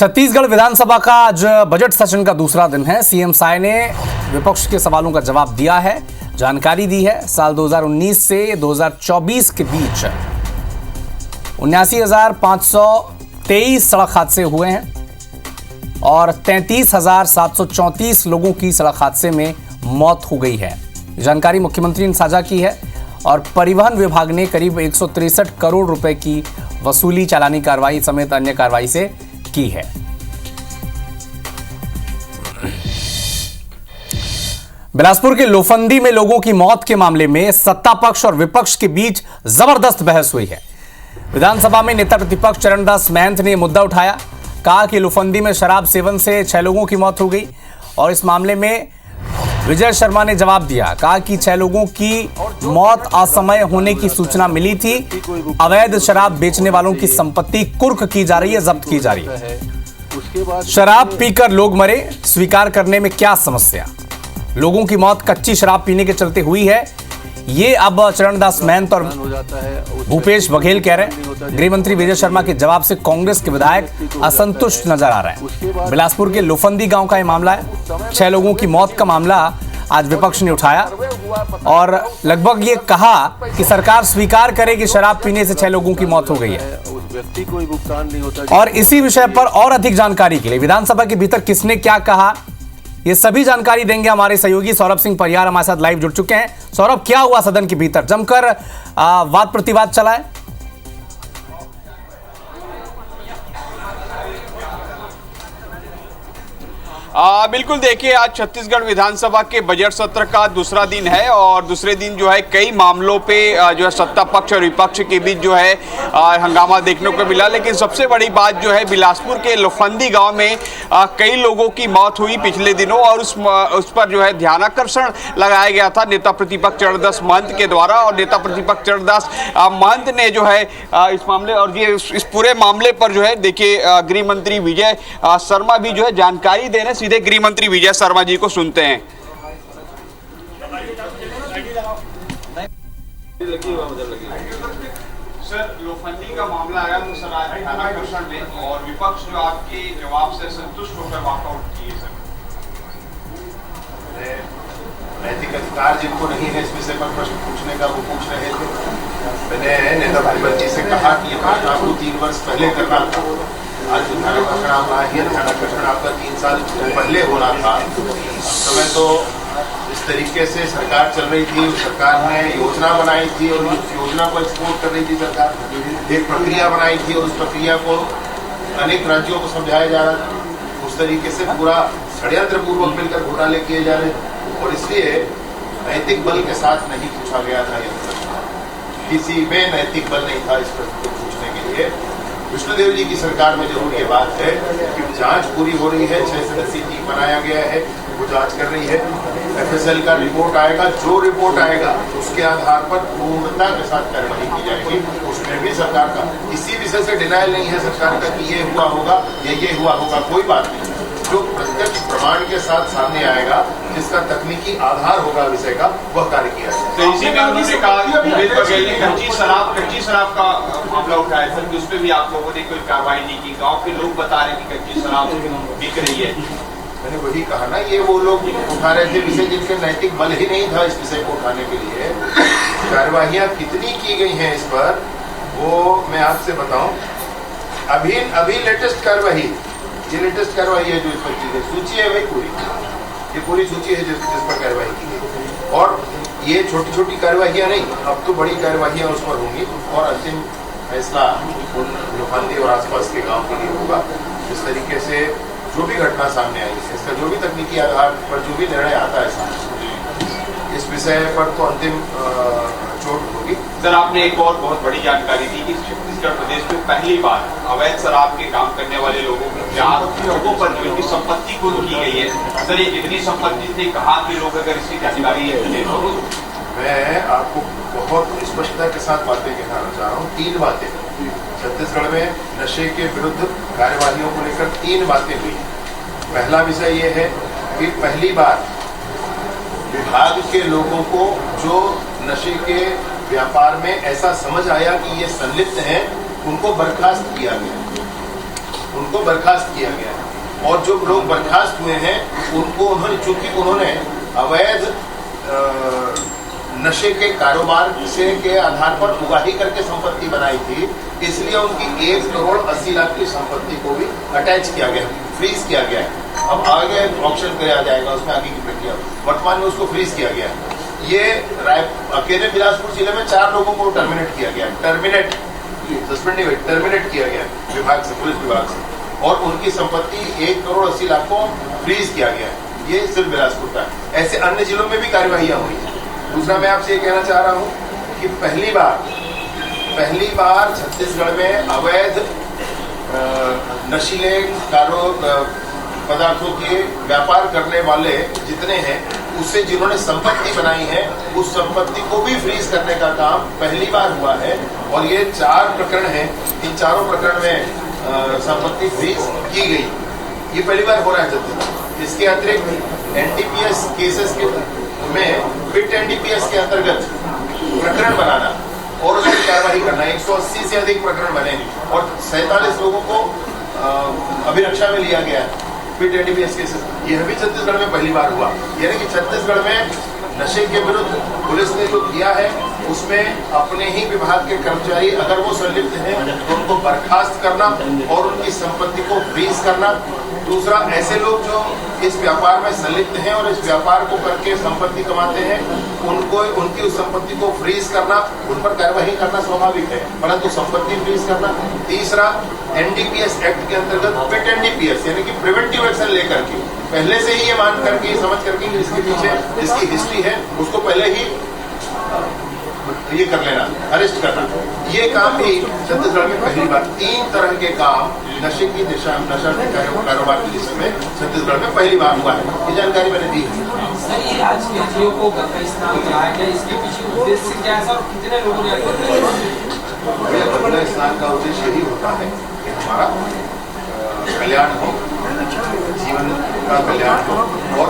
छत्तीसगढ़ विधानसभा का आज budget session का दूसरा दिन है। सीएम साय ने विपक्ष के सवालों का जवाब दिया है, जानकारी दी है। साल 2019 से 2024 के बीच 79,523 सड़क हादसे हुए हैं और 33,734 लोगों की सड़क हादसे में मौत हो गई है। जानकारी मुख्यमंत्री ने साझा की है और परिवहन विभाग ने करीब 163 करोड़ रुपए की वसूली, चालानी कार्रवाई समेत अन्य कार्रवाई से की है। बिलासपुर के लोफंदी में लोगों की मौत के मामले में सत्ता पक्ष और विपक्ष के बीच जबरदस्त बहस हुई है। विधानसभा में नेता प्रतिपक्ष चरणदास महंत ने मौका उठाया, कहा कि लोफंदी में शराब सेवन से 6 लोगों की मौत हो गई और इस मामले में विजय शर्मा ने जवाब दिया, कहा कि 6 लोगों की मौत असमय होने की सूचना मिली थी। अवैध शराब बेचने वालों की संपत्ति कुर्क की जा रही है, जब्त की जा रही है। शराब पीकर लोग मरे, स्वीकार करने में क्या समस्या? लोगों की मौत कच्ची शराब पीने के चलते हुई है, ये अब चरणदास महंत और भूपेश बघेल कह रहे हैं। गृह मंत्री विजय शर्मा के जवाब से कांग्रेस के विधायक असंतुष्ट नजर आ रहे हैं। बिलासपुर के लोफंदी गांव का यह मामला है। 6 लोगों की मौत का मामला आज विपक्ष ने उठाया और लगभग ये कहा कि सरकार स्वीकार करे कि शराब पीने से 6 लोगों की मौत हो गई है। और इसी विषय पर और अधिक जानकारी के लिए विधानसभा के भीतर किसने क्या कहा, ये सभी जानकारी देंगे हमारे सहयोगी सौरभ सिंह परिहार हमारे साथ लाइव जुड़ चुके हैं। सौरभ, क्या हुआ सदन के भीतर? जमकर वाद प्रतिवाद चला है। बिल्कुल, देखिए आज छत्तीसगढ़ विधानसभा के बजट सत्र का दूसरा दिन है और दूसरे दिन जो है कई मामलों पे जो है सत्ता पक्ष और विपक्ष के बीच जो है हंगामा देखने को मिला। लेकिन सबसे बड़ी बात जो है बिलासपुर के लोफंदी गांव में कई लोगों की मौत हुई पिछले दिनों और उस पर जो है ध्यानाकर्षण लगाया गया था नेता प्रतिपक्ष चरणदास महंत के द्वारा। और नेता प्रतिपक्ष चरणदास महंत ने जो है इस मामले और ये इस पूरे मामले पर जो है देखिए गृह मंत्री विजय शर्मा भी जो है जानकारी दे रहे हैं। सीधे गृह मंत्री विजय शर्मा जी को सुनते हैं। सर, लोफंदी का मामला आया तो सर आज ध्यानाकर्षण में और विपक्ष जो आपके जवाब से संतुष्ट होकर वॉकआउट किए। सर, नैतिक अधिकार जिनको नहीं है इस विषय पर प्रश्न पूछने का वो पूछ रहे थे। मैंने नेता प्रतिपक्ष जी से कहा कि ये प्रश्न आपको 3 वर्ष पहले करना था। आज जो ध्यानाकर्षण आप आए हैं, ध्यानाकर्षण आपका 3 साल पहले होना था। समय तो इस तरीके से सरकार चल रही थी, सरकार ने योजना बनाई थी और उस योजना को एक्सपोर्ट कर रही थी सरकार। एक प्रक्रिया बनाई थी और उस प्रक्रिया को अनेक राज्यों को समझाया जा रहा था। उस तरीके से पूरा षड्यंत्र पूर्वक मिलकर घोटाले किए जा रहे थे और इसलिए नैतिक बल के साथ नहीं पूछा गया था यह प्रश्न। किसी में नैतिक बल नहीं था इस प्रश्न को पूछने के लिए। विष्णुदेव जी की सरकार में जरूर ये बात है कि जांच पूरी हो रही है, 6 सदस्यीय टीम बनाया गया है, वो जांच कर रही है। एफएसएल का रिपोर्ट आएगा, जो रिपोर्ट आएगा उसके आधार पर पूर्णता के साथ कार्रवाई की जाएगी। उसमें भी सरकार का किसी विषय से डिनायल नहीं है सरकार का कि ये हुआ होगा या ये हुआ होगा, कोई बात नहीं। जो प्रत्यक्ष प्रमाण के साथ सामने आएगा, जिसका तकनीकी आधार होगा विषय का, वह कार्य किया जाएगा। तो इसी में उन्होंने कहा कच्ची शराब का मामला उठाया था कि उस पर भी आप लोगों ने कोई कार्रवाई नहीं की। गांव के लोग बता रहे कि कच्ची शराब बिक रही है। मैंने वही कहा ना, ये वो लोग उठा रहे थे विषय जिनके नैतिक बल ही नहीं था इस विषय को उठाने के लिए। कार्रवाइयाँ कितनी की गई हैं इस पर, वो मैं आपसे बताऊं। अभी लेटेस्ट कार्रवाई, ये लेटेस्ट कार्रवाई है जो इस पर की गई। सूची है भाई पूरी, ये पूरी सूची है जिस पर कार्रवाई की गई। और ये छोटी छोटी कार्रवाइयाँ नहीं, अब तो बड़ी कार्रवाइयाँ उस पर होंगी और अंतिम फैसला लोफंदी और आसपास के गांव के लिए होगा। इस तरीके से जो भी घटना सामने आई है, इसका जो भी तकनीकी आधार पर जो भी निर्णय आता है इस विषय पर तो अंतिम चोट होगी। सर, आपने एक और बहुत बड़ी जानकारी दी कि छत्तीसगढ़ प्रदेश में पहली बार अवैध शराब के काम करने वाले लोगों की 4 लोगों पर जो इनकी संपत्ति कुर्क की गई है। सर, ये कितनी संपत्ति थी, कहाँ के लोग, अगर इसकी जानकारी है तो? मैं आपको बहुत स्पष्टता के साथ बातें कहना चाह रहा हूँ। 3 बातें छत्तीसगढ़ में नशे के विरुद्ध कार्यवाहियों को लेकर 3 बातें हुई। पहला विषय ये है कि पहली बार विभाग के लोगों को जो नशे के व्यापार में ऐसा समझ आया कि ये संलिप्त हैं, उनको बर्खास्त किया गया। उनको बर्खास्त किया गया है। और जो लोग बर्खास्त हुए हैं उनको चूंकि उन्होंने अवैध नशे के कारोबार के आधार पर उगाही करके संपत्ति बनाई थी, इसलिए उनकी 1,80,00,000 की संपत्ति को भी अटैच किया गया, फ्रीज किया गया है। अब आगे ऑक्शन किया जाएगा, उसमें आगे की प्रक्रिया, वर्तमान में उसको फ्रीज किया गया है। ये अकेले बिलासपुर जिले में 4 लोगों को टर्मिनेट किया गया, सस्पेंड नहीं हुए, टर्मिनेट किया गया विभाग से, पुलिस विभाग से, और उनकी संपत्ति 1,80,00,000 को फ्रीज किया गया है। ये सिर्फ बिलासपुर का। ऐसे अन्य जिलों में भी कार्यवाहियां हुई हैं। दूसरा मैं आपसे ये कहना चाह रहा हूं कि पहली बार छत्तीसगढ़ में अवैध नशीले पदार्थों के व्यापार करने वाले जितने हैं, उससे जिन्होंने संपत्ति बनाई है, उस संपत्ति को भी फ्रीज करने का काम पहली बार हुआ है। और ये 4 प्रकरण हैं, इन चारों प्रकरण में संपत्ति फ्रीज की गई, ये पहली बार हो रहा है छत्तीसगढ़। इसके अतिरिक्त एनडीपीएस केसेस में फिट एनडीपीएस के अंतर्गत प्रकरण बनाना और उसकी कार्रवाई करना, 180 से अधिक प्रकरण बने और 47 लोगों को अभिरक्षा में लिया गया है फिट एनडीपीएस केसेस। यह भी छत्तीसगढ़ में पहली बार हुआ। यानी कि छत्तीसगढ़ में नशे के विरुद्ध पुलिस ने जो किया है उसमें अपने ही विभाग के कर्मचारी अगर वो संलिप्त हैं तो उनको बर्खास्त करना और उनकी संपत्ति को फ्रीज करना। दूसरा, ऐसे लोग जो इस व्यापार में संलिप्त हैं और इस व्यापार को करके संपत्ति कमाते हैं, उनको उनकी उस संपत्ति को फ्रीज करना, उन पर कार्यवाही करना स्वाभाविक है, परंतु संपत्ति फ्रीज करना। तीसरा, एनडीपीएस एक्ट के अंतर्गत फिट एनडीपीएस यानी कि प्रिवेंटिव एक्शन लेकर के, पहले से ही ये मान करके, समझ करके कि इसके पीछे जिसकी हिस्ट्री है उसको पहले ही ये कर लेना, अरेस्ट करना। ये काम भी छत्तीसगढ़ में पहली बार, 3 तरह के काम नशे की दिशा, नशा के कारोबार की दिशा में छत्तीसगढ़ में पहली बार हुआ है। ये जानकारी मैंने दी है। सर, ये आज कैदियों को गंगा स्नान कराया गया, इसके पीछे उद्देश्य क्या है सर? कितने लोगों ने गंगा स्नान का उद्देश्य यही होता है कि हमारा कल्याण हो, जीवन का कल्याण हो और